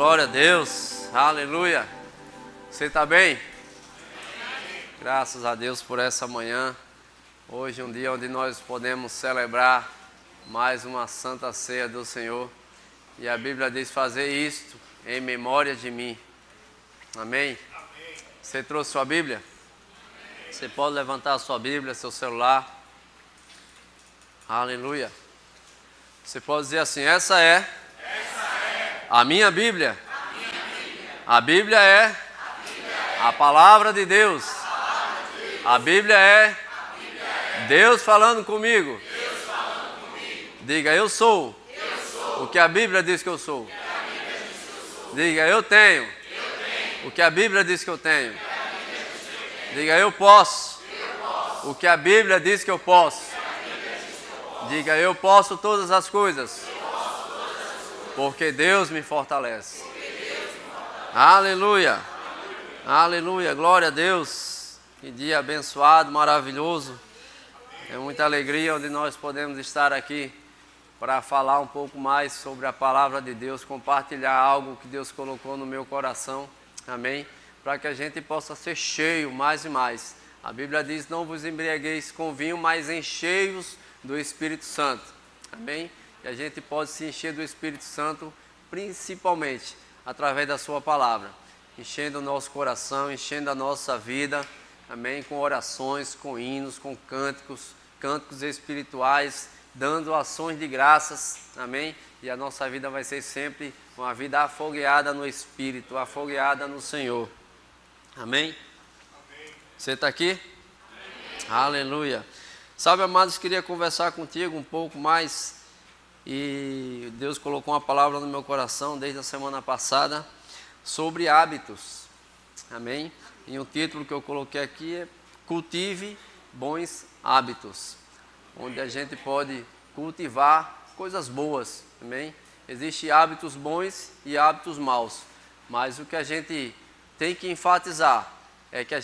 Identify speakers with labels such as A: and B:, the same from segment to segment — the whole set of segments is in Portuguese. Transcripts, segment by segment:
A: glória a Deus, aleluia. Você está bem? Graças a Deus por essa manhã. Hoje é um dia onde nós podemos celebrar mais uma santa ceia do Senhor. E a Bíblia diz fazer isto em memória de mim. Amém? Você trouxe sua Bíblia? Você pode levantar a sua Bíblia, seu celular. Aleluia. Você pode dizer assim, essa é a minha Bíblia. A Bíblia é a palavra de Deus. A Bíblia é Deus falando comigo. Diga, eu sou o que a Bíblia diz que eu sou. Diga, eu tenho o que a Bíblia diz que eu tenho. Diga, eu posso o que a Bíblia diz que eu posso. Diga, eu posso todas as coisas, porque Deus me fortalece. Aleluia, aleluia, glória a Deus. Que dia abençoado, maravilhoso. É muita alegria onde nós podemos estar aqui para falar um pouco mais sobre a palavra de Deus, compartilhar algo que Deus colocou no meu coração, amém? Para que a gente possa ser cheio mais e mais. A Bíblia diz, não vos embriagueis com vinho, mas enchei-vos do Espírito Santo, amém? E a gente pode se encher do Espírito Santo principalmente através da sua palavra, enchendo o nosso coração, enchendo a nossa vida, amém? Com orações, com hinos, com cânticos espirituais, dando ações de graças, amém? E a nossa vida vai ser sempre uma vida afogueada no Espírito, afogueada no Senhor, amém? Você está aqui? Amém. Aleluia. Sabe, amados, queria conversar contigo um pouco mais e Deus colocou uma palavra no meu coração desde a semana passada sobre hábitos, amém? E o título que eu coloquei aqui é Cultive Bons Hábitos, onde a gente pode cultivar coisas boas, amém? Existem hábitos bons e hábitos maus, mas o que a gente tem que enfatizar é que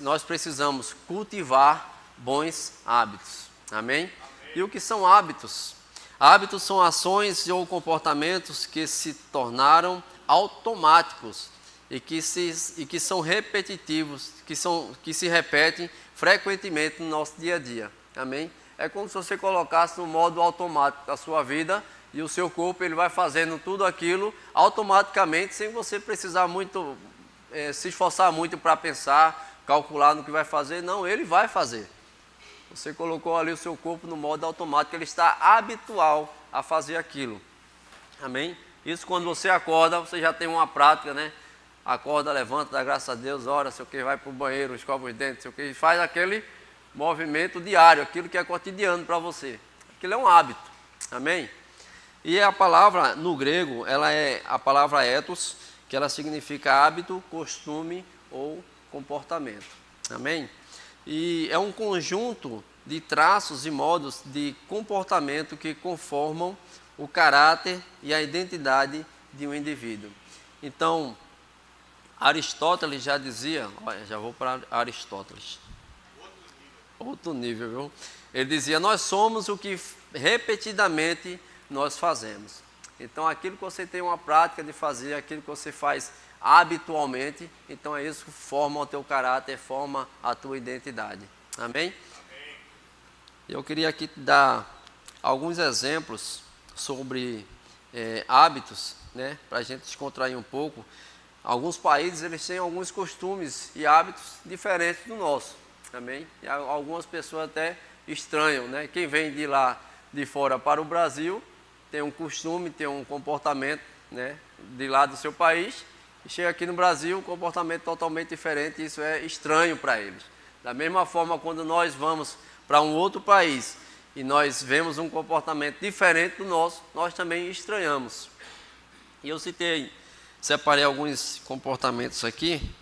A: nós precisamos cultivar bons hábitos, amém? E o que são hábitos? Hábitos são ações ou comportamentos que se tornaram automáticos e que são repetitivos, que se repetem frequentemente no nosso dia a dia, amém? É como se você colocasse no modo automático da sua vida e o seu corpo ele vai fazendo tudo aquilo automaticamente sem você precisar muito, se esforçar muito para pensar, calcular no que vai fazer, não, ele vai fazer. Você colocou ali o seu corpo no modo automático, ele está habitual a fazer aquilo. Amém? Isso quando você acorda, você já tem uma prática, né? Acorda, levanta, dá graças a Deus, ora, sei o que, vai para o banheiro, escova os dentes, sei o que, faz aquele movimento diário, aquilo que é cotidiano para você. Aquilo é um hábito. Amém? E a palavra no grego, ela é a palavra ethos, que ela significa hábito, costume ou comportamento. Amém? E é um conjunto de traços e modos de comportamento que conformam o caráter e a identidade de um indivíduo. Então, Aristóteles já dizia, olha, já vou para Aristóteles. Outro nível, viu? Ele dizia, nós somos o que repetidamente nós fazemos. Então, aquilo que você tem uma prática de fazer, aquilo que você faz habitualmente, então é isso que forma o teu caráter, forma a tua identidade. Amém? Amém. Eu queria aqui te dar alguns exemplos sobre hábitos, né, para a gente descontrair um pouco. Alguns países eles têm alguns costumes e hábitos diferentes do nosso, amém? E algumas pessoas até estranham, né? Quem vem de lá de fora para o Brasil tem um costume, tem um comportamento, né, de lá do seu país. E chega aqui no Brasil, um comportamento totalmente diferente, isso é estranho para eles. Da mesma forma, quando nós vamos para um outro país e nós vemos um comportamento diferente do nosso, nós também estranhamos. E eu separei alguns comportamentos aqui.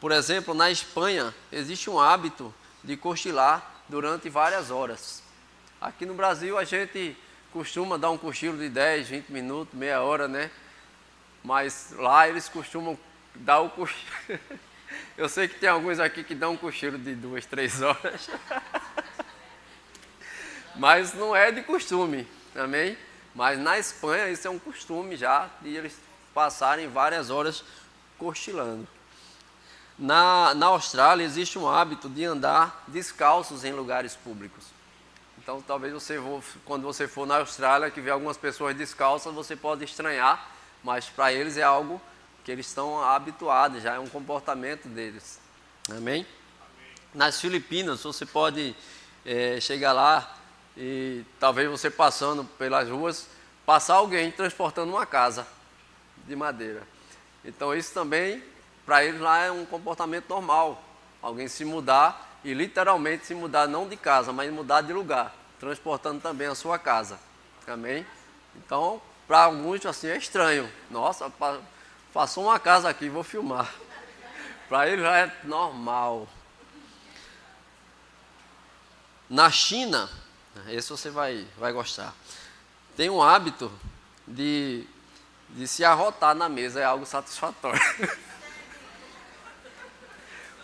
A: Por exemplo, na Espanha, existe um hábito de cochilar durante várias horas. Aqui no Brasil, a gente costuma dar um cochilo de 10, 20 minutos, meia hora, né? Mas lá eles costumam dar o cochilo. Eu sei que tem alguns aqui que dão um cochilo de 2, 3 horas. Mas não é de costume, amém? Mas na Espanha isso é um costume já de eles passarem várias horas cochilando. Na Austrália existe um hábito de andar descalços em lugares públicos. Então talvez quando você for na Austrália, que vê algumas pessoas descalças, você pode estranhar, mas para eles é algo que eles estão habituados, já é um comportamento deles. Amém? Nas Filipinas você pode chegar lá e talvez você passando pelas ruas, passar alguém transportando uma casa de madeira. Então isso também, para eles lá é um comportamento normal. Alguém se mudar e literalmente se mudar não de casa, mas mudar de lugar, transportando também a sua casa. Amém? Então, para alguns assim é estranho. Nossa, passou uma casa aqui, vou filmar. Para eles já é normal. Na China, esse você vai gostar, tem um hábito de se arrotar na mesa, é algo satisfatório.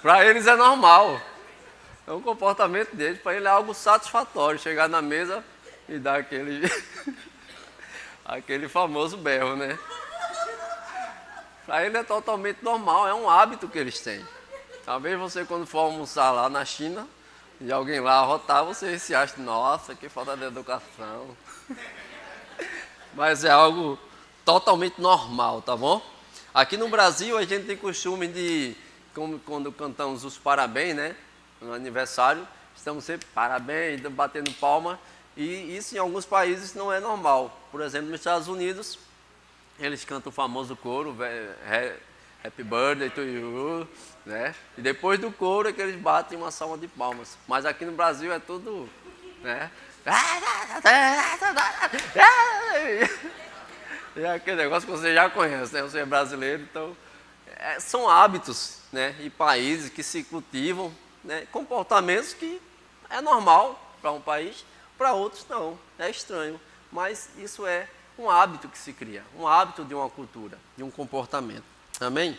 A: Para eles é normal, é um comportamento deles, para ele é algo satisfatório, chegar na mesa e dar aquele famoso berro, né? Para ele é totalmente normal, é um hábito que eles têm. Talvez você quando for almoçar lá na China, e alguém lá arrotar, você se acha, nossa, que falta de educação. Mas é algo totalmente normal, tá bom? Aqui no Brasil a gente tem costume de, quando cantamos os parabéns, né? No aniversário, estamos sempre parabéns, batendo palma. E isso em alguns países não é normal. Por exemplo, nos Estados Unidos, eles cantam o famoso coro, Happy Birthday to you, né? E depois do coro é que eles batem uma salva de palmas. Mas aqui no Brasil é tudo, né? É aquele negócio que você já conhece, né? Você é brasileiro, então são hábitos, né? E países que se cultivam, né? Comportamentos que é normal para um país, para outros não, é estranho. Mas isso é um hábito que se cria, um hábito de uma cultura, de um comportamento. Amém?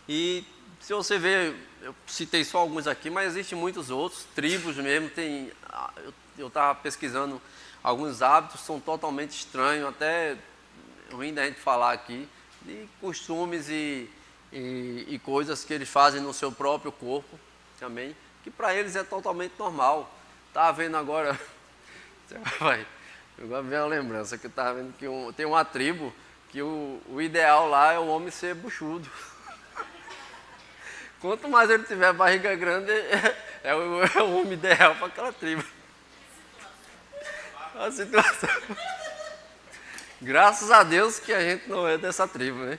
A: E se você ver, eu citei só alguns aqui, mas existem muitos outros, tribos mesmo, eu estava pesquisando alguns hábitos, são totalmente estranhos, até ruim da gente falar aqui, de costumes e coisas que eles fazem no seu próprio corpo, também, que para eles é totalmente normal. Estava vendo agora, agora veio uma lembrança, que eu estava vendo que tem uma tribo que o ideal lá é o homem ser buchudo. Quanto mais ele tiver barriga grande, é o homem ideal para aquela tribo. A situação. Graças a Deus que a gente não é dessa tribo, né?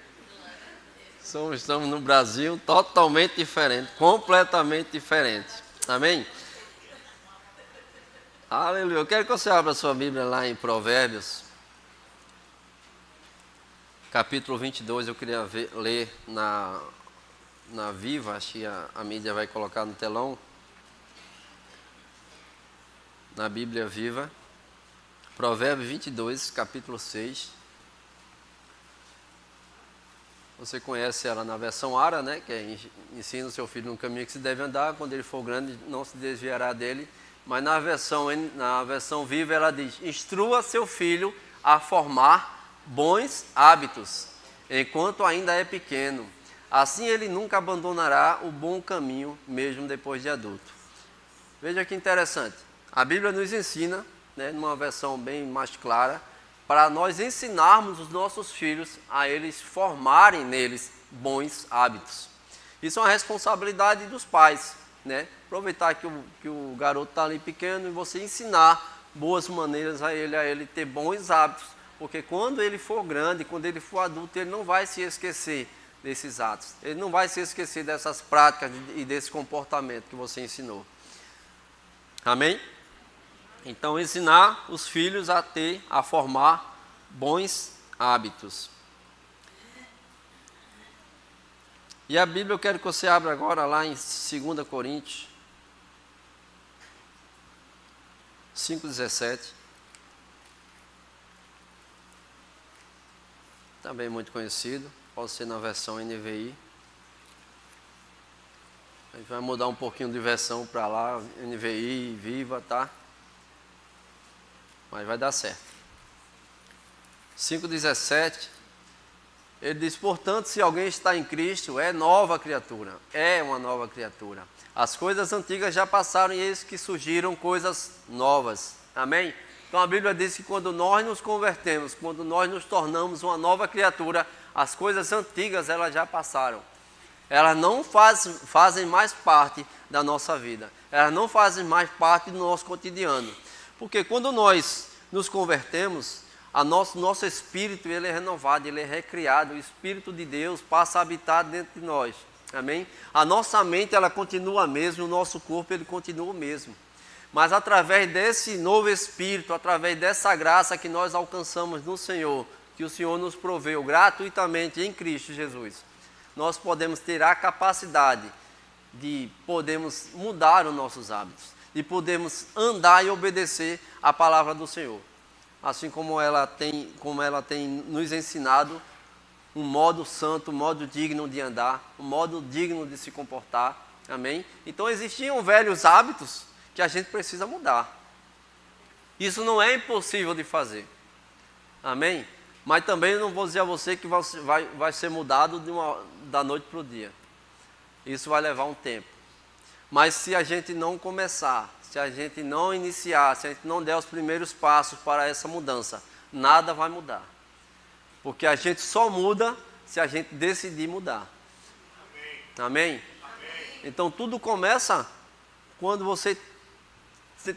A: Estamos no Brasil totalmente diferente, completamente diferente. Amém? Aleluia. Eu quero que você abra a sua Bíblia lá em Provérbios, capítulo 22, eu queria ler na Viva, acho que a mídia vai colocar no telão, na Bíblia Viva, Provérbios 22, capítulo 6. Você conhece ela na versão Ara, né? Que é ensina o seu filho no caminho que se deve andar, quando ele for grande não se desviará dele. Mas na versão Viva ela diz: instrua seu filho a formar bons hábitos, enquanto ainda é pequeno. Assim ele nunca abandonará o bom caminho, mesmo depois de adulto. Veja que interessante. A Bíblia nos ensina, né, numa versão bem mais clara, para nós ensinarmos os nossos filhos a eles formarem neles bons hábitos. Isso é uma responsabilidade dos pais, né? Aproveitar que o garoto está ali pequeno e você ensinar boas maneiras a ele ter bons hábitos, porque quando ele for grande, quando ele for adulto, ele não vai se esquecer desses atos, ele não vai se esquecer dessas práticas e desse comportamento que você ensinou. Amém? Então, ensinar os filhos a formar bons hábitos. E a Bíblia eu quero que você abra agora lá em 2 Coríntios 5,17. Também muito conhecido, pode ser na versão NVI. A gente vai mudar um pouquinho de versão para lá, NVI, Viva, tá? Mas vai dar certo. 5,17, ele diz: portanto, se alguém está em Cristo, é nova criatura, é uma nova criatura. As coisas antigas já passaram e eis que surgiram coisas novas. Amém? Então a Bíblia diz que quando nós nos convertemos, quando nós nos tornamos uma nova criatura, as coisas antigas elas já passaram. Elas não fazem mais parte da nossa vida. Elas não fazem mais parte do nosso cotidiano. Porque quando nós nos convertemos, nosso espírito ele é renovado, ele é recriado. O Espírito de Deus passa a habitar dentro de nós. Amém? A nossa mente ela continua a mesma, o nosso corpo ele continua o mesmo. Mas através desse novo Espírito, através dessa graça que nós alcançamos no Senhor, que o Senhor nos proveu gratuitamente em Cristo Jesus, nós podemos ter a capacidade de podermos mudar os nossos hábitos, de podermos andar e obedecer a palavra do Senhor. Assim como ela tem nos ensinado um modo santo, um modo digno de andar, um modo digno de se comportar. Amém? Então existiam velhos hábitos que a gente precisa mudar. Isso não é impossível de fazer. Amém? Mas também não vou dizer a você que vai ser mudado da noite para o dia. Isso vai levar um tempo. Mas se a gente não começar, se a gente não iniciar, se a gente não der os primeiros passos para essa mudança, nada vai mudar. Porque a gente só muda se a gente decidir mudar. Amém? Amém? Então tudo começa quando você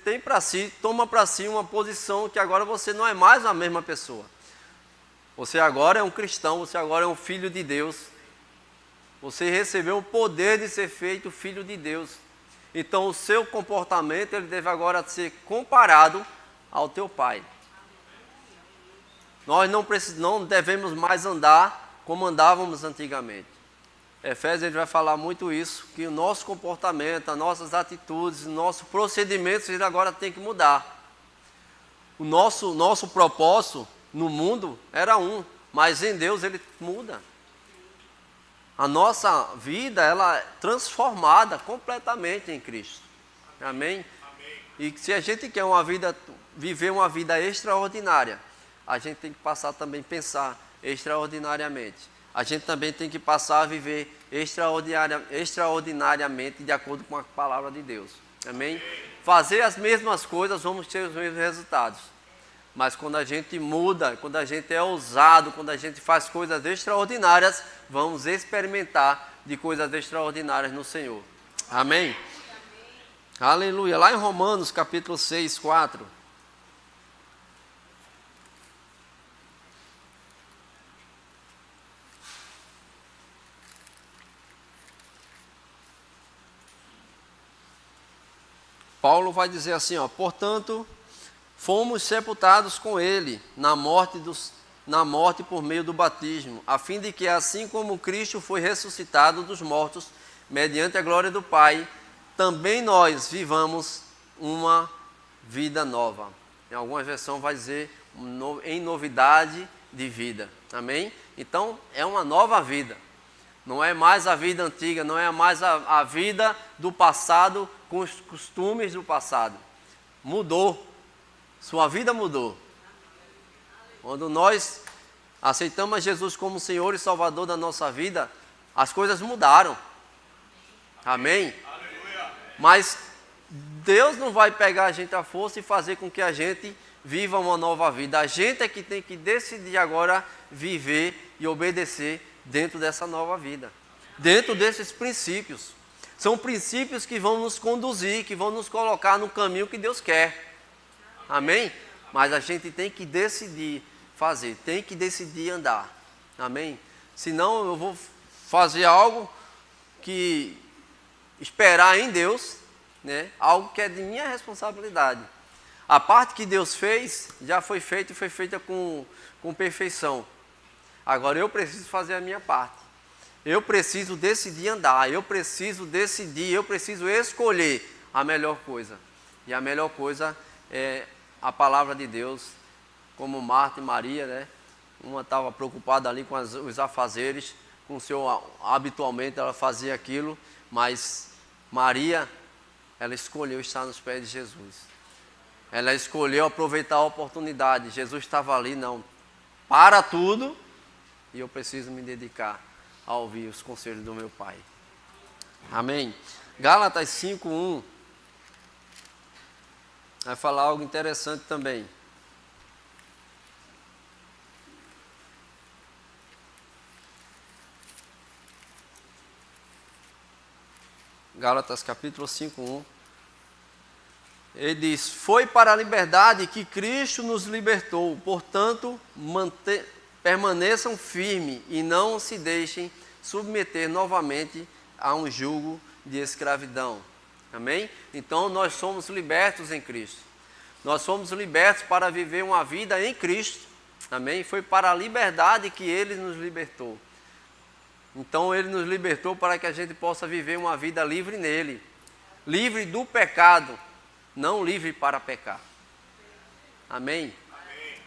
A: tem para si, toma para si uma posição que agora você não é mais a mesma pessoa. Você agora é um cristão, você agora é um filho de Deus. Você recebeu o poder de ser feito filho de Deus. Então o seu comportamento ele deve agora ser comparado ao teu pai. Nós não devemos mais andar como andávamos antigamente. Efésios ele vai falar muito isso, que o nosso comportamento, as nossas atitudes, os nossos procedimentos ele agora tem que mudar. O nosso propósito no mundo era um, mas em Deus ele muda. A nossa vida ela é transformada completamente em Cristo. Amém? Amém? E se a gente quer viver uma vida extraordinária, a gente tem que passar também a pensar extraordinariamente. A gente também tem que passar a viver extraordinariamente de acordo com a palavra de Deus. Amém? Fazer as mesmas coisas, vamos ter os mesmos resultados. Mas quando a gente muda, quando a gente é ousado, quando a gente faz coisas extraordinárias, vamos experimentar de coisas extraordinárias no Senhor. Amém? Aleluia. Lá em Romanos capítulo 6, 4. Paulo vai dizer assim, portanto, fomos sepultados com ele na morte por meio do batismo, a fim de que, assim como Cristo foi ressuscitado dos mortos, mediante a glória do Pai, também nós vivamos uma vida nova. Em alguma versão vai dizer em novidade de vida. Amém? Então, é uma nova vida. Não é mais a vida antiga, não é mais a vida do passado com os costumes do passado. Mudou. Sua vida mudou. Quando nós aceitamos Jesus como Senhor e Salvador da nossa vida, as coisas mudaram. Amém? Mas Deus não vai pegar a gente à força e fazer com que a gente viva uma nova vida. A gente é que tem que decidir agora viver e obedecer dentro dessa nova vida, dentro desses princípios. São princípios que vão nos conduzir, que vão nos colocar no caminho que Deus quer. Amém? Mas a gente tem que decidir fazer, tem que decidir andar. Amém? Senão eu vou fazer algo que esperar em Deus, né? Algo que é de minha responsabilidade. A parte que Deus fez, já foi feita e foi feita com perfeição. Agora eu preciso fazer a minha parte. Eu preciso decidir andar, eu preciso decidir, eu preciso escolher a melhor coisa. E a melhor coisa é a palavra de Deus, como Marta e Maria, né? Uma estava preocupada ali com os afazeres, com o seu, habitualmente ela fazia aquilo, mas Maria, ela escolheu estar nos pés de Jesus. Ela escolheu aproveitar a oportunidade. Jesus estava ali, não. para tudo e eu preciso me dedicar a ouvir os conselhos do meu Pai. Amém? Gálatas 5:1 vai falar algo interessante também. Gálatas capítulo 5:1. Ele diz: foi para a liberdade que Cristo nos libertou, portanto, permaneçam firmes e não se deixem submeter novamente a um jugo de escravidão. Amém? Então nós somos libertos em Cristo. Nós somos libertos para viver uma vida em Cristo. Amém? Foi para a liberdade que Ele nos libertou. Então Ele nos libertou para que a gente possa viver uma vida livre nele. Livre do pecado, não livre para pecar. Amém?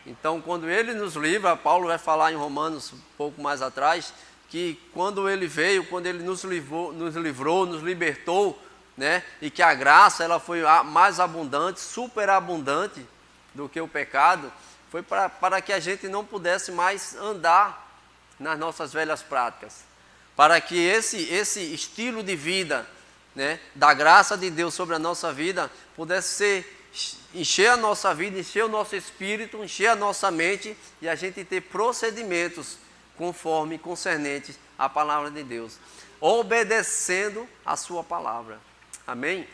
A: Então quando Ele nos livra, Paulo vai falar em Romanos um pouco mais atrás, que quando Ele veio, quando Ele nos livrou, nos libertou, né? E que a graça ela foi mais abundante, superabundante do que o pecado, foi para que a gente não pudesse mais andar nas nossas velhas práticas. Para que esse estilo de vida, né, da graça de Deus sobre a nossa vida, pudesse encher a nossa vida, encher o nosso espírito, encher a nossa mente e a gente ter procedimentos conforme concernentes à palavra de Deus, obedecendo a sua palavra. Amém?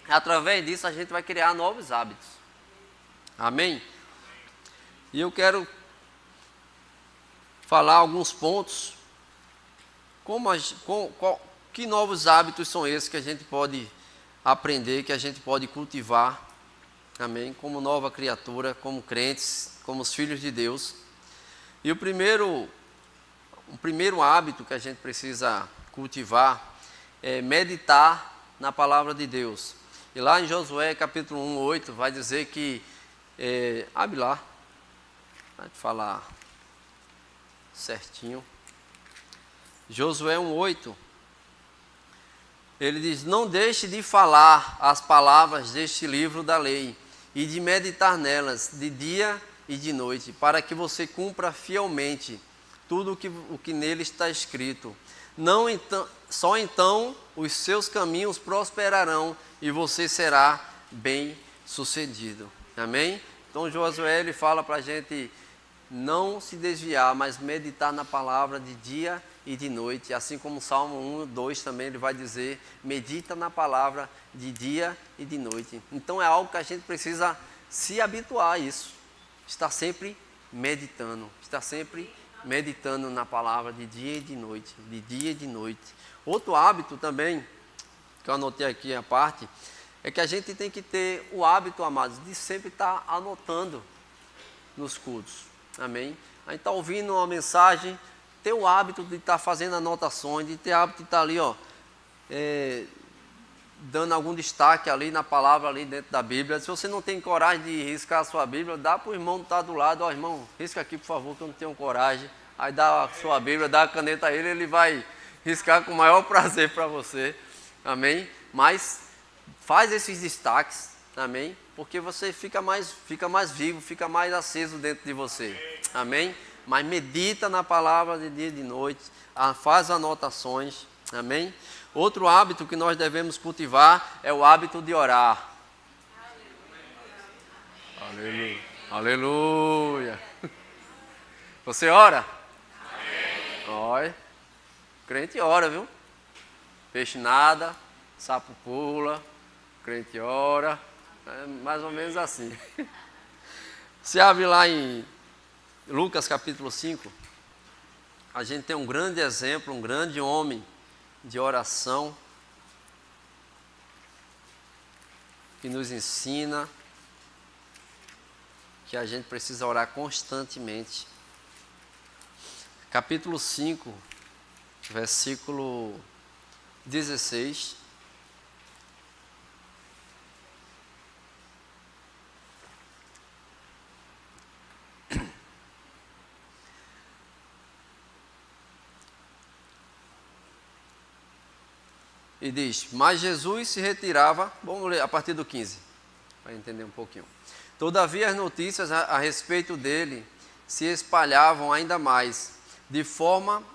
A: Através disso a gente vai criar novos hábitos. Amém? E eu quero falar alguns pontos. Que novos hábitos são esses que a gente pode aprender, que a gente pode cultivar, amém? Como nova criatura, como crentes, como os filhos de Deus. E o primeiro hábito que a gente precisa cultivar é meditar na palavra de Deus. E lá em Josué capítulo 1:8 vai dizer que, abre lá, vai falar certinho. Josué 1:8, ele diz: não deixe de falar as palavras deste livro da lei e de meditar nelas de dia e de noite, para que você cumpra fielmente tudo o que nele está escrito. Só então os seus caminhos prosperarão e você será bem sucedido. Amém? Então Josué ele fala para a gente não se desviar, mas meditar na palavra de dia e de noite, assim como o Salmo 1:2 também ele vai dizer, medita na palavra de dia e de noite. Então é algo que a gente precisa se habituar a isso, estar sempre meditando na palavra de dia e de noite, de dia e de noite. Outro hábito também, que eu anotei aqui a parte, é que a gente tem que ter o hábito, amados, de sempre estar anotando nos cultos. Amém? A gente está ouvindo uma mensagem, ter o hábito de estar fazendo anotações, de ter o hábito de estar ali, dando algum destaque ali na palavra ali dentro da Bíblia. Se você não tem coragem de riscar a sua Bíblia, dá para o irmão que está do lado, irmão, risca aqui por favor, que eu não tenho coragem. Aí dá a sua Bíblia, dá a caneta a ele vai riscar com o maior prazer para você. Amém? Mas faz esses destaques, amém? Porque você fica mais vivo, fica mais aceso dentro de você. Amém? Mas medita na palavra de dia e de noite, faz anotações. Amém? Outro hábito que nós devemos cultivar é o hábito de orar. Aleluia. Aleluia. Você ora? Amém. Olha, crente ora, viu? Peixe nada, sapo pula, crente ora. É mais ou menos assim. Você abre lá em Lucas capítulo 5, a gente tem um grande exemplo, um grande homem de oração, que nos ensina que a gente precisa orar constantemente. Capítulo 5, versículo 16. E diz, mas Jesus se retirava, vamos ler a partir do 15, para entender um pouquinho. Todavia as notícias a respeito dele se espalhavam ainda mais, de forma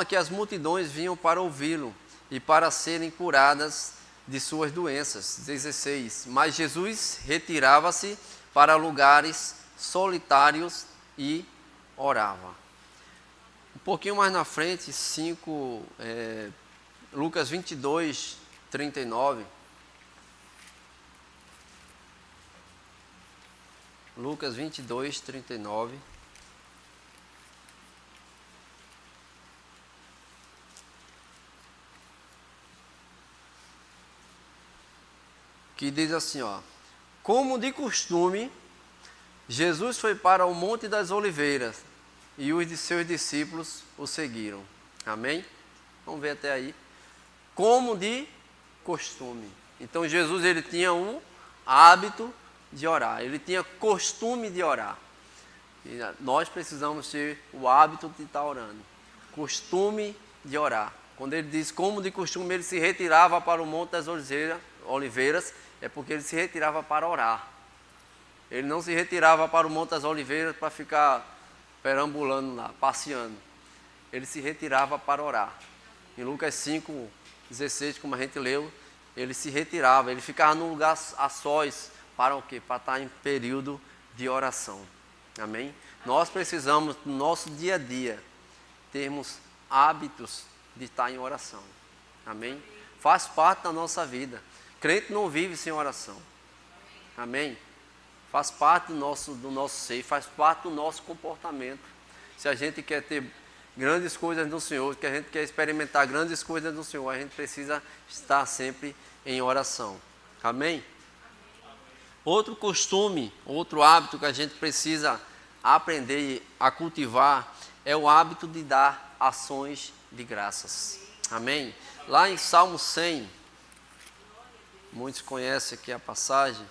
A: que as multidões vinham para ouvi-lo e para serem curadas de suas doenças. 16. Mas Jesus retirava-se para lugares solitários e orava. Um pouquinho mais na frente, Lucas 22, 39. Lucas 22, 39. Que diz assim, ó: como de costume, Jesus foi para o Monte das Oliveiras e os de seus discípulos o seguiram. Amém? Vamos ver até aí. Como de costume. Então Jesus, ele tinha um hábito de orar, ele tinha costume de orar. E nós precisamos ter o hábito de estar orando, costume de orar. Quando ele diz como de costume, ele se retirava para o Monte das Oliveiras, é porque ele se retirava para orar. Ele não se retirava para o Monte das Oliveiras para ficar perambulando lá, passeando. Ele se retirava para orar. Em Lucas 5, 16, como a gente leu, ele se retirava, ele ficava num lugar a sós. Para o quê? Para estar em período de oração. Amém? Nós precisamos, no nosso dia a dia, termos hábitos de estar em oração. Amém? Faz parte da nossa vida. Crente não vive sem oração. Amém? Faz parte do nosso ser, faz parte do nosso comportamento. Se a gente quer ter grandes coisas no Senhor, que a gente quer experimentar grandes coisas no Senhor, a gente precisa estar sempre em oração. Amém? Outro costume, outro hábito que a gente precisa aprender a cultivar é o hábito de dar ações de graças. Amém? Lá em Salmo 100, muitos conhecem aqui a passagem.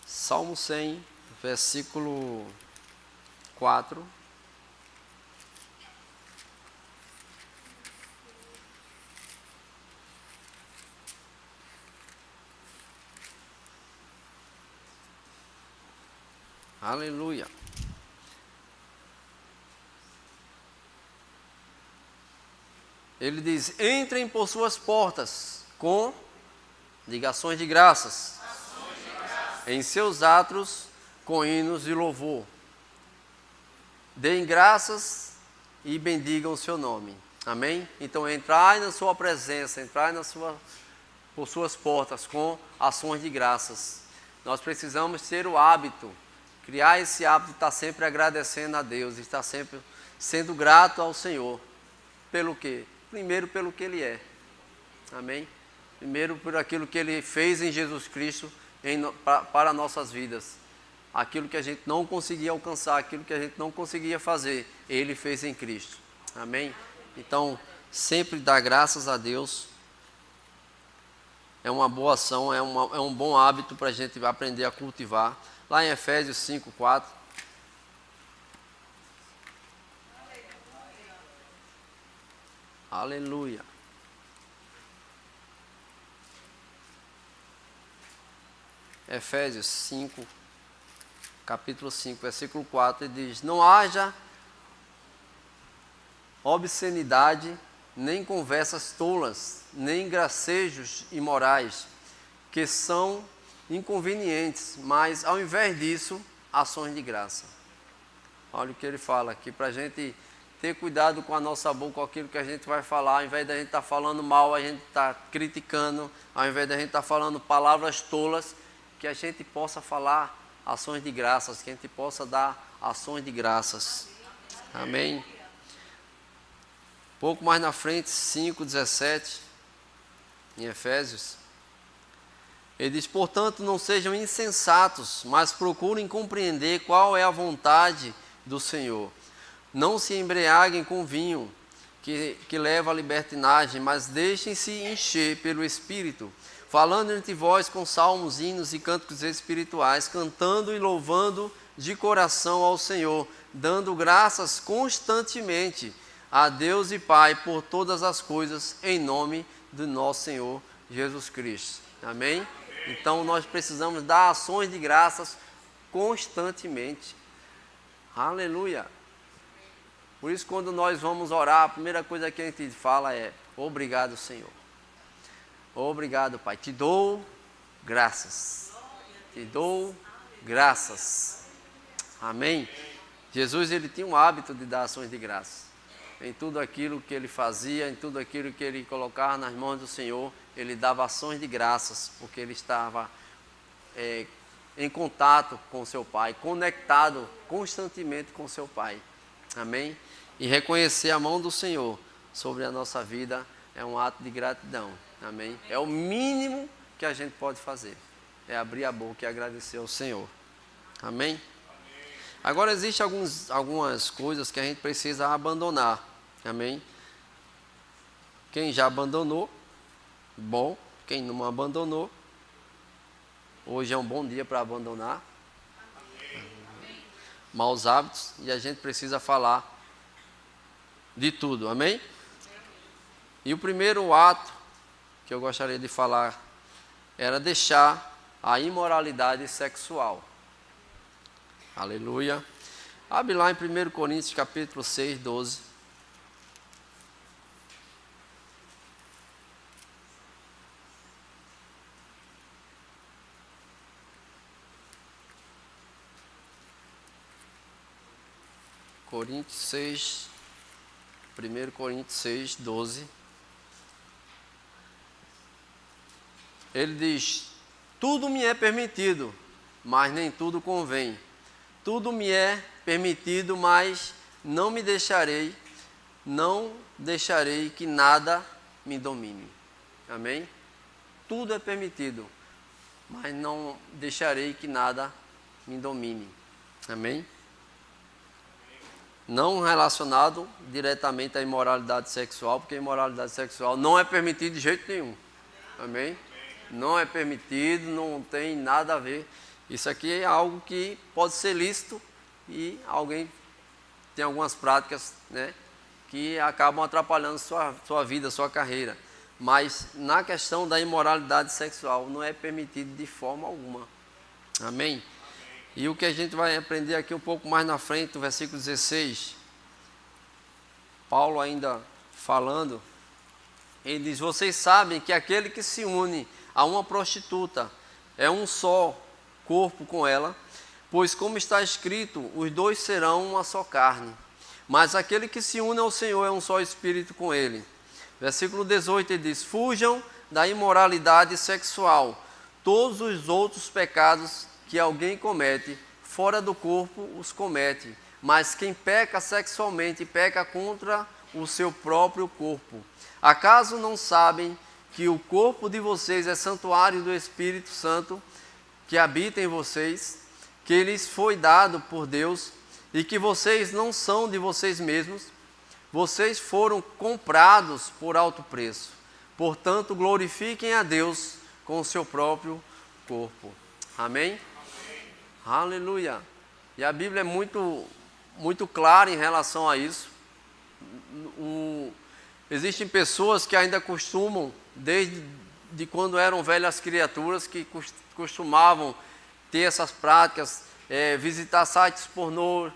A: Salmo 100, versículo 4. Aleluia. Ele diz: entrem por suas portas com ligações de graças, em seus átrios com hinos de louvor. Deem graças e bendigam o seu nome. Amém? Então, entrai na sua presença, entrai por suas portas com ações de graças. Nós precisamos ter o hábito, criar esse hábito de estar sempre agradecendo a Deus, de estar sempre sendo grato ao Senhor. Pelo quê? Primeiro pelo que Ele é. Amém? Primeiro por aquilo que Ele fez em Jesus Cristo para nossas vidas. Aquilo que a gente não conseguia alcançar, aquilo que a gente não conseguia fazer, Ele fez em Cristo. Amém? Então, sempre dar graças a Deus é uma boa ação, é um bom hábito para a gente aprender a cultivar. Lá em Efésios 5, 4. Aleluia. Efésios 5, capítulo 5, versículo 4, ele diz: não haja obscenidade, nem conversas tolas, nem gracejos imorais, que são inconvenientes, mas ao invés disso, ações de graça. Olha o que ele fala aqui, para a gente ter cuidado com a nossa boca, com aquilo que a gente vai falar. Ao invés da gente estar falando mal, a gente está criticando. Ao invés da gente estar falando palavras tolas, que a gente possa falar ações de graças, que a gente possa dar ações de graças. Amém? Pouco mais na frente, 5:17, em Efésios, ele diz: portanto, não sejam insensatos, mas procurem compreender qual é a vontade do Senhor. Não se embriaguem com vinho, que leva à libertinagem, mas deixem-se encher pelo Espírito, falando entre vós com salmos, hinos e cânticos espirituais, cantando e louvando de coração ao Senhor, dando graças constantemente a Deus e Pai por todas as coisas, em nome do nosso Senhor Jesus Cristo. Amém? Então nós precisamos dar ações de graças constantemente. Aleluia. Por isso, quando nós vamos orar, a primeira coisa que a gente fala é: obrigado, Senhor. Obrigado, Pai. Te dou graças. Te dou graças. Amém? Jesus, ele tinha um hábito de dar ações de graças. Em tudo aquilo que ele fazia, em tudo aquilo que ele colocava nas mãos do Senhor, ele dava ações de graças, porque ele estava em contato com seu Pai, conectado constantemente com seu Pai. Amém? E reconhecer a mão do Senhor sobre a nossa vida é um ato de gratidão. Amém? É o mínimo que a gente pode fazer. É abrir a boca e agradecer ao Senhor. Amém? Agora, existem algumas coisas que a gente precisa abandonar. Amém? Quem já abandonou, bom. Quem não abandonou, hoje é um bom dia para abandonar. Maus hábitos. E a gente precisa falar de tudo. Amém? E o primeiro ato que eu gostaria de falar era deixar a imoralidade sexual. Aleluia. Abre lá em 1 Coríntios capítulo 6, 12. Coríntios 6, 1 Coríntios 6, 12. Ele diz: tudo me é permitido, mas nem tudo convém. Tudo me é permitido, mas não deixarei que nada me domine. Amém? Tudo é permitido, mas não deixarei que nada me domine. Amém? Não relacionado diretamente à imoralidade sexual, porque a imoralidade sexual não é permitida de jeito nenhum. Amém? Não é permitido, não tem nada a ver. Isso aqui é algo que pode ser lícito e alguém tem algumas práticas, né, que acabam atrapalhando sua vida, sua carreira. Mas na questão da imoralidade sexual não é permitido de forma alguma. Amém? E o que a gente vai aprender aqui um pouco mais na frente, no versículo 16, Paulo ainda falando, ele diz: vocês sabem que aquele que se une a uma prostituta é um só corpo com ela, pois como está escrito, os dois serão uma só carne. Mas aquele que se une ao Senhor é um só espírito com ele. Versículo 18 ele diz: fujam da imoralidade sexual. Todos os outros pecados que alguém comete, fora do corpo os comete. Mas quem peca sexualmente, peca contra o seu próprio corpo. Acaso não sabem que o corpo de vocês é santuário do Espírito Santo, que habita em vocês, que lhes foi dado por Deus, e que vocês não são de vocês mesmos? Vocês foram comprados por alto preço. Portanto, glorifiquem a Deus com o seu próprio corpo. Amém? Aleluia. E a Bíblia é muito clara em relação a isso. Existem pessoas que ainda costumam, desde quando eram velhas criaturas, que costumavam ter essas práticas, visitar sites pornô,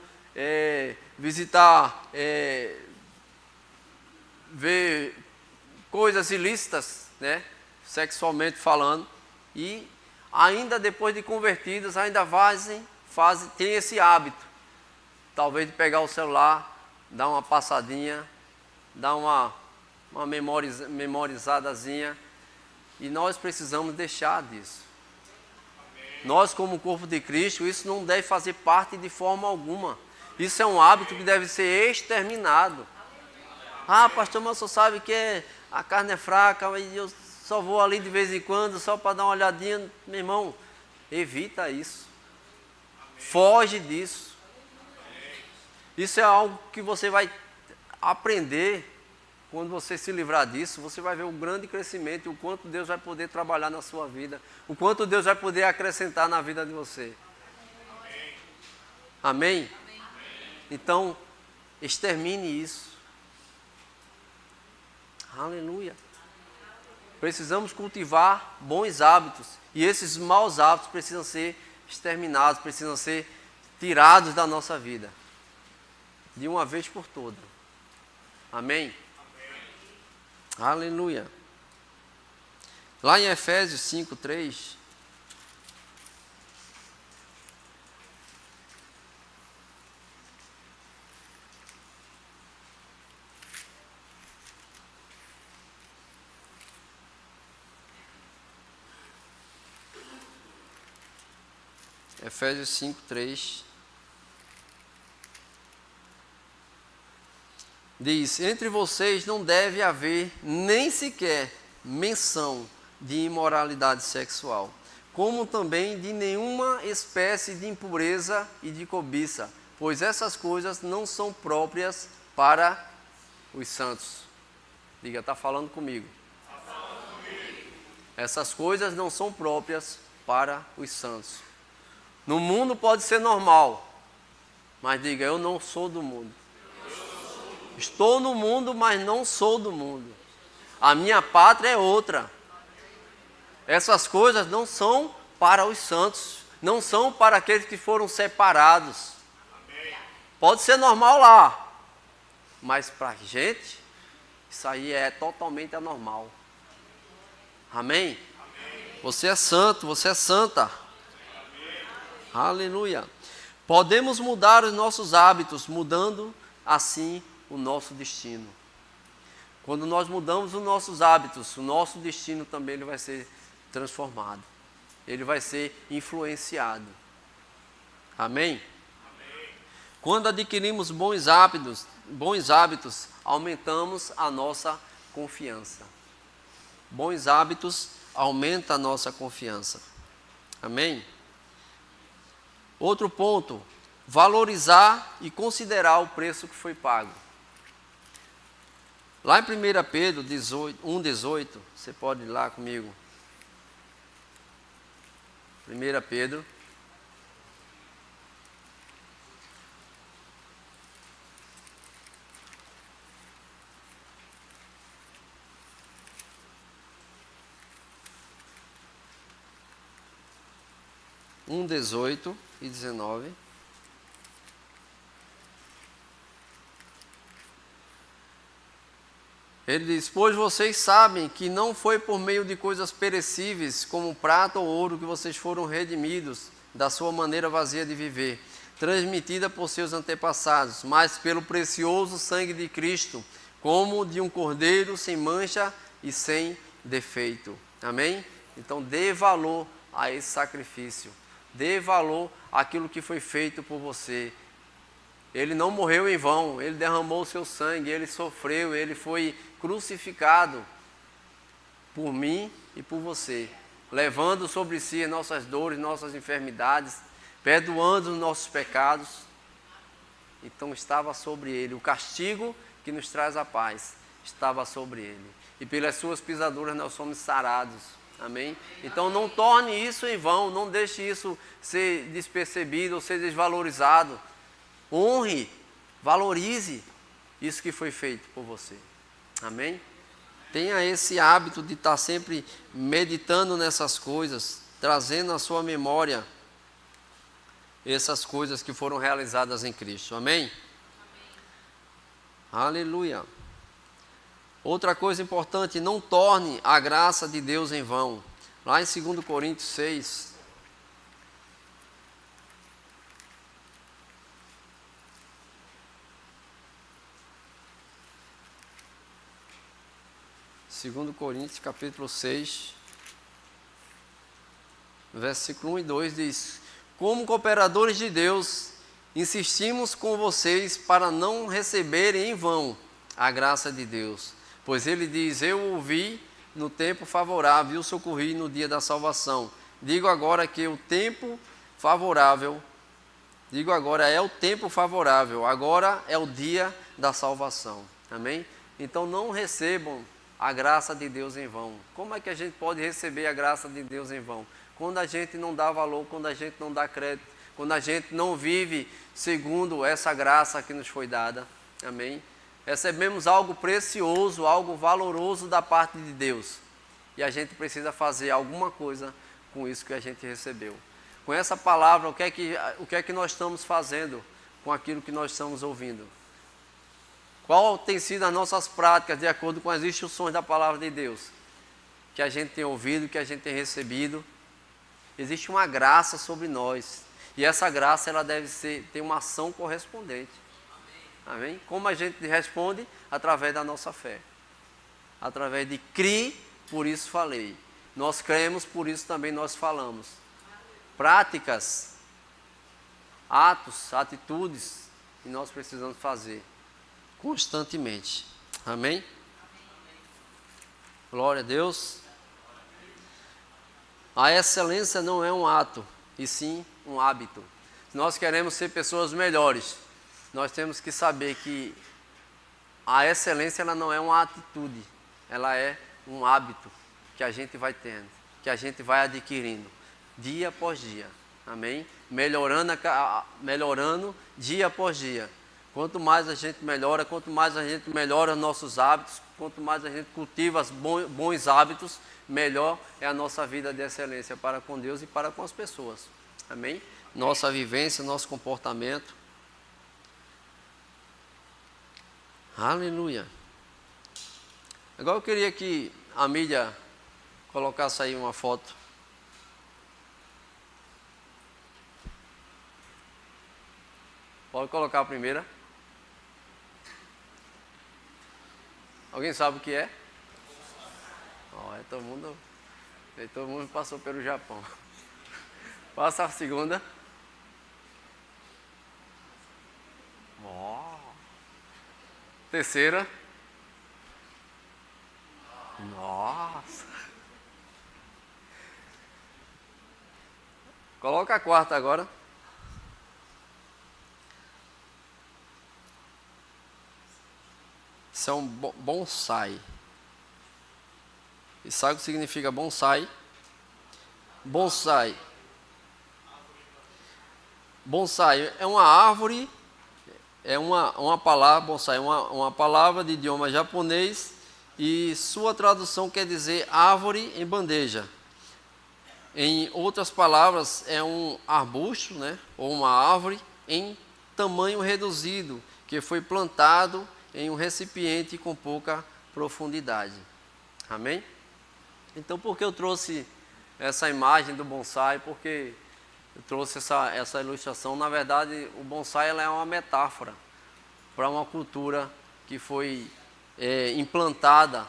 A: ver coisas ilícitas, né, sexualmente falando, e ainda depois de convertidas, ainda tem esse hábito, talvez de pegar o celular, dar uma passadinha, dar uma memorizadazinha, e nós precisamos deixar disso. Nós, como corpo de Cristo, isso não deve fazer parte de forma alguma. Isso é um hábito que deve ser exterminado. Ah, pastor, mas você sabe que a carne é fraca, mas eu só vou ali de vez em quando, só para dar uma olhadinha. Meu irmão, evita isso. Foge disso. Isso é algo que você vai aprender. Quando você se livrar disso, você vai ver o grande crescimento e o quanto Deus vai poder trabalhar na sua vida, o quanto Deus vai poder acrescentar na vida de você. Amém? Então, extermine isso. Aleluia. precisamos cultivar bons hábitos. E esses maus hábitos precisam ser exterminados, precisam ser tirados da nossa vida. De uma vez por todas. Amém? Aleluia. Lá em Efésios 5:3. Efésios 5:3. Diz: entre vocês não deve haver nem sequer menção de imoralidade sexual, como também de nenhuma espécie de impureza e de cobiça, pois essas coisas não são próprias para os santos. Diga, está falando comigo. Essas coisas não são próprias para os santos. No mundo pode ser normal, mas diga, eu não sou do mundo. Estou no mundo, mas não sou do mundo. A minha pátria é outra. Essas coisas não são para os santos, não são para aqueles que foram separados. Pode ser normal lá, mas para a gente, isso aí é totalmente anormal. Amém? Você é santo, você é santa. Aleluia. Podemos mudar os nossos hábitos, mudando assim o nosso destino. Quando nós mudamos os nossos hábitos, o nosso destino também ele vai ser transformado. Ele vai ser influenciado. Amém? Quando adquirimos bons hábitos, aumentamos a nossa confiança. Bons hábitos aumentam a nossa confiança. Amém? Outro ponto, valorizar e considerar o preço que foi pago. Lá em 1 Pedro 1,18, você pode ir lá comigo. 1 Pedro. Um 18 e 19. Ele diz: pois vocês sabem que não foi por meio de coisas perecíveis, como prata ou ouro, que vocês foram redimidos da sua maneira vazia de viver, transmitida por seus antepassados, mas pelo precioso sangue de Cristo, como de um cordeiro sem mancha e sem defeito. Amém? Então dê valor a esse sacrifício. Dê valor àquilo que foi feito por você. Ele não morreu em vão, ele derramou o seu sangue, ele sofreu, ele foi crucificado por mim e por você, levando sobre si as nossas dores, nossas enfermidades, perdoando os nossos pecados. Então estava sobre ele, o castigo que nos traz a paz, estava sobre ele. E pelas suas pisaduras nós somos sarados. Amém? Então não torne isso em vão, não deixe isso ser despercebido ou ser desvalorizado. Honre, valorize isso que foi feito por você. Amém? Tenha esse hábito de estar sempre meditando nessas coisas, trazendo à sua memória essas coisas que foram realizadas em Cristo. Amém? Aleluia. Outra coisa importante, não torne a graça de Deus em vão. Lá em 2 Coríntios 6. Segundo Coríntios, capítulo 6, versículo 1 e 2 diz: como cooperadores de Deus, insistimos com vocês para não receberem em vão a graça de Deus. Pois ele diz: eu ouvi no tempo favorável e o socorri no dia da salvação. Digo agora é o tempo favorável, agora é o dia da salvação. Amém? Então não recebam a graça de Deus em vão. Como é que a gente pode receber a graça de Deus em vão? Quando a gente não dá valor, quando a gente não dá crédito, quando a gente não vive segundo essa graça que nos foi dada. Amém? Recebemos algo precioso, algo valoroso da parte de Deus. e a gente precisa fazer alguma coisa com isso que a gente recebeu. Com essa palavra, o que é que nós estamos fazendo com aquilo que nós estamos ouvindo? Qual tem sido as nossas práticas de acordo com as instruções da palavra de Deus? Que a gente tem ouvido, que a gente tem recebido. Existe uma graça sobre nós. E essa graça ela deve ter uma ação correspondente. Amém? Como a gente responde? Através da nossa fé. Através de crer, por isso falei. Nós cremos, por isso também nós falamos. Práticas, atos, atitudes que nós precisamos fazer constantemente. Amém? Glória a Deus. A excelência não é um ato, e sim um hábito. Se nós queremos ser pessoas melhores, nós temos que saber que a excelência ela não é uma atitude, ela é um hábito que a gente vai tendo, que a gente vai adquirindo, dia após dia. Amém? Melhorando dia após dia. Quanto mais a gente melhora, quanto mais a gente melhora nossos hábitos, quanto mais a gente cultiva os bons hábitos, melhor é a nossa vida de excelência para com Deus e para com as pessoas. Amém? Nossa vivência, nosso comportamento. Aleluia. Agora eu queria que a mídia colocasse aí uma foto. Pode colocar a primeira. Alguém sabe o que é? Todo mundo passou pelo Japão. Passa a segunda. Terceira. Nossa. Coloca a quarta agora. Isso é um bonsai. E sabe o que significa bonsai? Bonsai. Bonsai é uma árvore, é uma palavra, bonsai é uma palavra de idioma japonês e sua tradução quer dizer árvore em bandeja. Em outras palavras, é um arbusto, né, ou uma árvore em tamanho reduzido, que foi plantado em um recipiente com pouca profundidade. Amém? Então, por que eu trouxe essa imagem do bonsai? Porque eu trouxe essa ilustração. Na verdade, o bonsai ela é uma metáfora para uma cultura que foi implantada,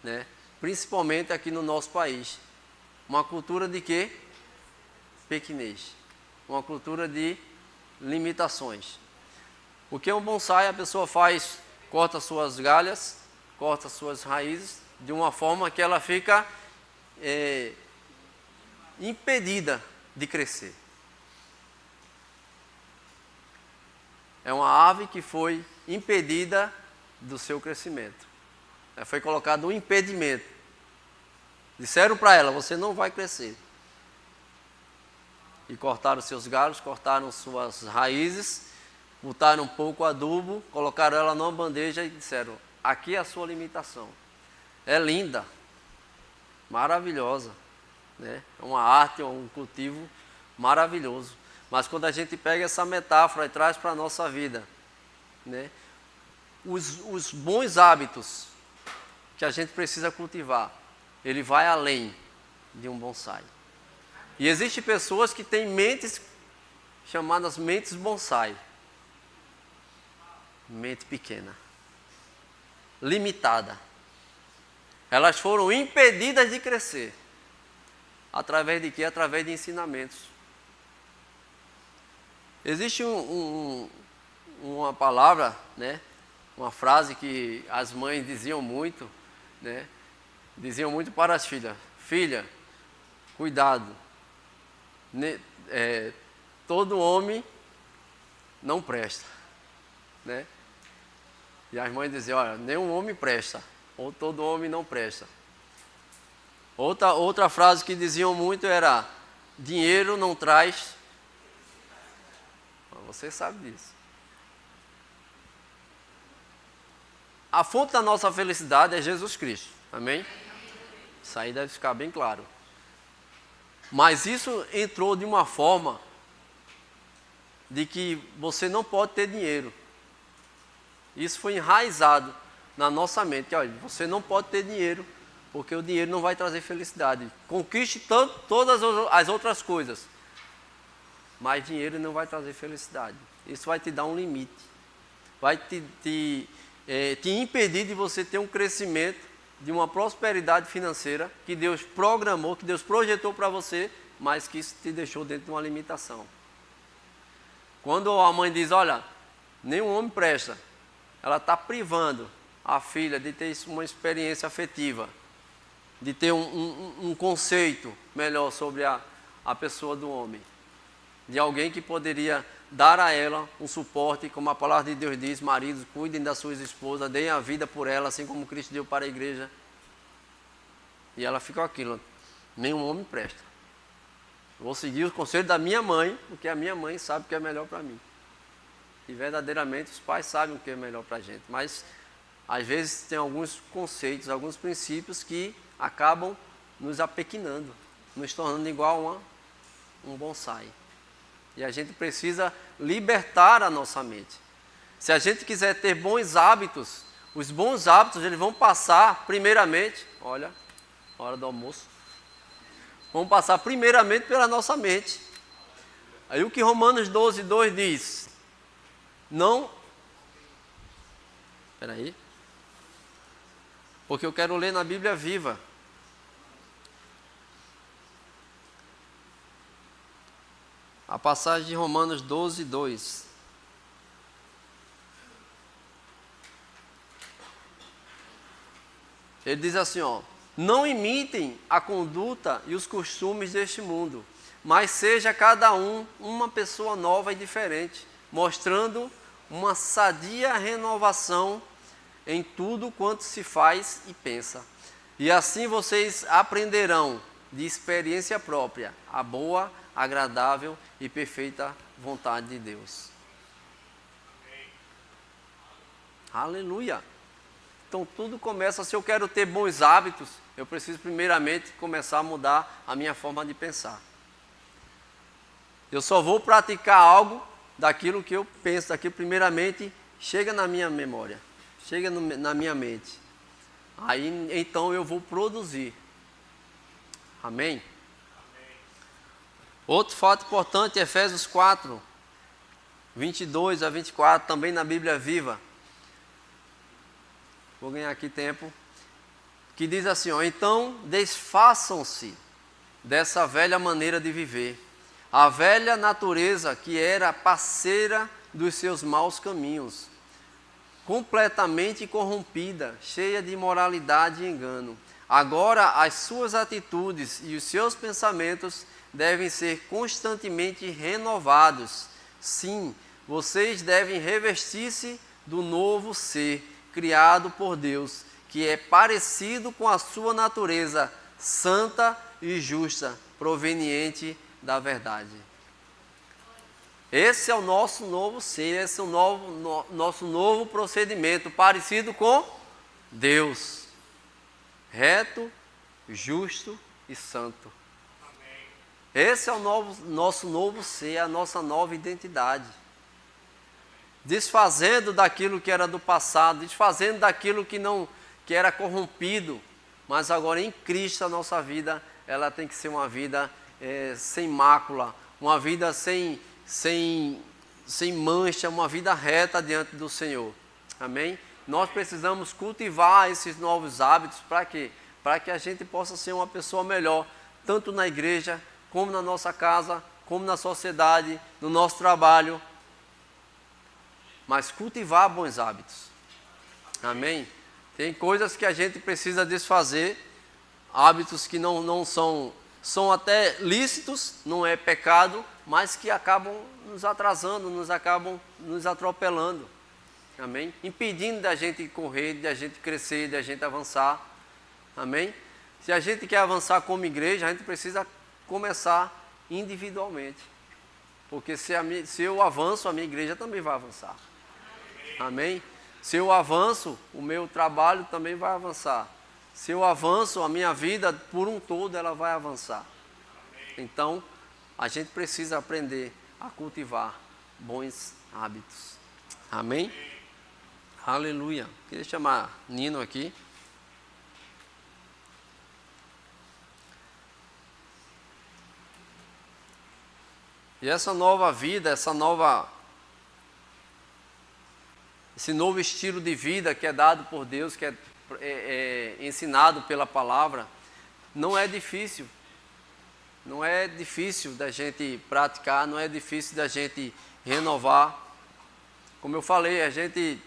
A: né, principalmente aqui no nosso país. Uma cultura de quê? Pequenez. Uma cultura de limitações. Porque um bonsai a pessoa corta suas galhas, corta suas raízes, de uma forma que ela fica impedida de crescer. É uma árvore que foi impedida do seu crescimento. Foi colocado um impedimento. Disseram para ela, você não vai crescer. E cortaram seus galhos, cortaram suas raízes, botaram um pouco adubo, colocaram ela numa bandeja e disseram, aqui é a sua limitação. É linda, maravilhosa, né? É uma arte, é um cultivo maravilhoso. Mas quando a gente pega essa metáfora e traz para a nossa vida, né, os bons hábitos que a gente precisa cultivar, ele vai além de um bonsai. E existem pessoas que têm mentes chamadas mentes bonsai. Mente pequena, limitada. Elas foram impedidas de crescer. Através de quê? Através de ensinamentos. Existe uma palavra, né, uma frase que as mães diziam muito, né, diziam muito para as filhas. Filha, cuidado. Todo homem não presta. Né? E as mães diziam, olha, nenhum homem presta, ou todo homem não presta. Outra frase que diziam muito era, dinheiro não traz. Você sabe disso. A fonte da nossa felicidade é Jesus Cristo, amém? Isso aí deve ficar bem claro. Mas isso entrou de uma forma de que você não pode ter dinheiro. Isso foi enraizado na nossa mente. Olha, você não pode ter dinheiro, porque o dinheiro não vai trazer felicidade. Conquiste todas as outras coisas, mas dinheiro não vai trazer felicidade. Isso vai te dar um limite. Vai te impedir de você ter um crescimento, de uma prosperidade financeira que Deus programou, que Deus projetou para você, mas que isso te deixou dentro de uma limitação. Quando a mãe diz, olha, nenhum homem presta, ela está privando a filha de ter uma experiência afetiva, de ter um conceito melhor sobre a pessoa do homem, de alguém que poderia dar a ela um suporte, como a palavra de Deus diz, maridos, cuidem das suas esposas, deem a vida por ela, assim como Cristo deu para a igreja. E ela fica aquilo, nenhum homem presta. Vou seguir o conselho da minha mãe, porque a minha mãe sabe o que é melhor para mim. E verdadeiramente os pais sabem o que é melhor para a gente, mas às vezes tem alguns conceitos, alguns princípios que acabam nos apequenando, nos tornando igual um bonsai. E a gente precisa libertar a nossa mente. Se a gente quiser ter bons hábitos, os bons hábitos eles vão passar primeiramente, olha, hora do almoço, vão passar primeiramente pela nossa mente. Aí o que Romanos 12:2 diz, espera aí, porque eu quero ler na Bíblia Viva. A passagem de Romanos 12:2. Ele diz assim, ó, não imitem a conduta e os costumes deste mundo, mas seja cada um uma pessoa nova e diferente, mostrando uma sadia renovação em tudo quanto se faz e pensa. E assim vocês aprenderão de experiência própria a boa, agradável e perfeita vontade de Deus. Aleluia! Então tudo começa, se eu quero ter bons hábitos, eu preciso primeiramente começar a mudar a minha forma de pensar. Eu só vou praticar algo daquilo que eu penso, daquilo primeiramente chega na minha memória, chega na minha mente. Aí então eu vou produzir. Amém? Outro fato importante, Efésios 4, 22 a 24, também na Bíblia Viva. Vou ganhar aqui tempo. Que diz assim, ó, então desfaçam-se dessa velha maneira de viver. A velha natureza que era parceira dos seus maus caminhos, completamente corrompida, cheia de imoralidade e engano. Agora as suas atitudes e os seus pensamentos devem ser constantemente renovados. Sim, vocês devem revestir-se do novo ser, criado por Deus, que é parecido com a sua natureza santa e justa, proveniente da verdade. Esse é o nosso novo ser, esse é o nosso novo procedimento, parecido com Deus, reto, justo e santo. Esse é o nosso novo ser, a nossa nova identidade. Desfazendo daquilo que era do passado, desfazendo daquilo que era corrompido, mas agora em Cristo a nossa vida, ela tem que ser uma vida sem mácula, uma vida sem mancha, uma vida reta diante do Senhor. Amém? Nós precisamos cultivar esses novos hábitos, para quê? Para que a gente possa ser uma pessoa melhor, tanto na igreja, como na nossa casa, como na sociedade, no nosso trabalho. Mas cultivar bons hábitos. Amém? Tem coisas que a gente precisa desfazer, hábitos que não são até lícitos, não é pecado, mas que acabam nos atrasando, acabam nos atropelando. Amém? Impedindo da gente correr, da gente crescer, da gente avançar. Amém? Se a gente quer avançar como igreja, a gente precisa começar individualmente. Porque se eu avanço, a minha igreja também vai avançar. Amém? Se eu avanço, o meu trabalho também vai avançar. Se eu avanço, a minha vida por um todo ela vai avançar. Então, a gente precisa aprender a cultivar bons hábitos. Amém? Aleluia. Queria chamar Nino aqui. E essa nova vida, esse novo estilo de vida que é dado por Deus, que é ensinado pela palavra, não é difícil. Não é difícil da gente praticar, não é difícil da gente renovar. Como eu falei, a gente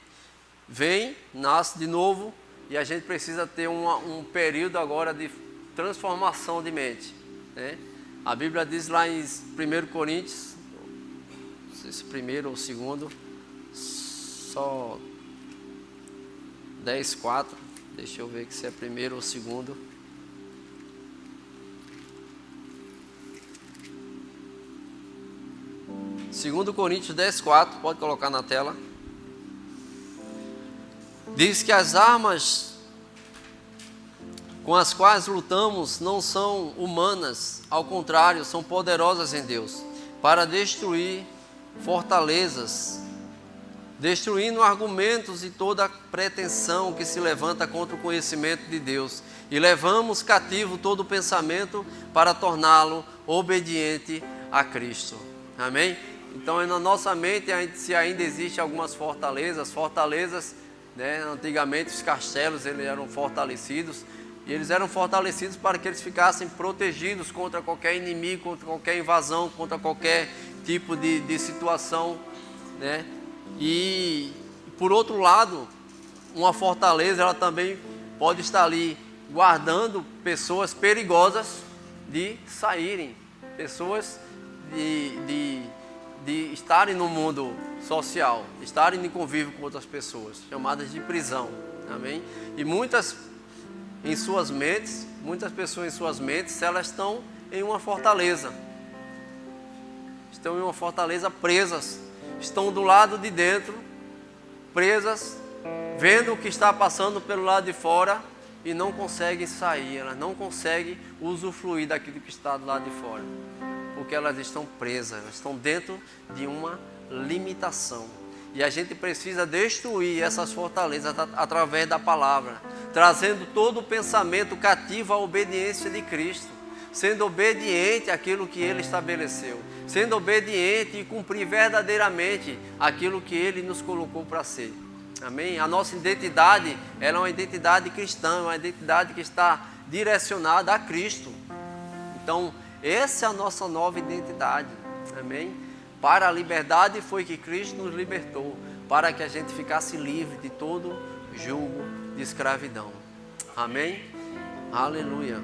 A: vem, nasce de novo e a gente precisa ter um período agora de transformação de mente, né? A Bíblia diz lá em 1 Coríntios, não sei se primeiro ou segundo, só 10:4, deixa eu ver se é primeiro ou segundo. Segundo Coríntios 10:4, pode colocar na tela. Diz que as armas com as quais lutamos não são humanas, ao contrário, são poderosas em Deus, para destruir fortalezas, destruindo argumentos e toda pretensão que se levanta contra o conhecimento de Deus, e levamos cativo todo pensamento para torná-lo obediente a Cristo. Amém? Então, na nossa mente, se ainda existem algumas fortalezas, né? Antigamente os castelos eles eram fortalecidos, e eles eram fortalecidos para que eles ficassem protegidos contra qualquer inimigo, contra qualquer invasão, contra qualquer tipo de situação, né? E por outro lado, uma fortaleza ela também pode estar ali guardando pessoas perigosas de saírem, pessoas de estarem no mundo social, estarem em convívio com outras pessoas, chamadas de prisão. Amém? E muitas pessoas em suas mentes, elas estão em uma fortaleza. Estão em uma fortaleza presas. Estão do lado de dentro, presas, vendo o que está passando pelo lado de fora e não conseguem sair. Elas não conseguem usufruir daquilo que está do lado de fora, porque elas estão presas, elas estão dentro de uma limitação. E a gente precisa destruir essas fortalezas através da palavra, trazendo todo o pensamento cativo à obediência de Cristo, sendo obediente àquilo que Ele estabeleceu, sendo obediente e cumprir verdadeiramente aquilo que Ele nos colocou para ser. Amém? A nossa identidade, ela é uma identidade cristã, uma identidade que está direcionada a Cristo. Então, essa é a nossa nova identidade. Amém? Para a liberdade foi que Cristo nos libertou, para que a gente ficasse livre de todo julgo de escravidão. Amém? Aleluia.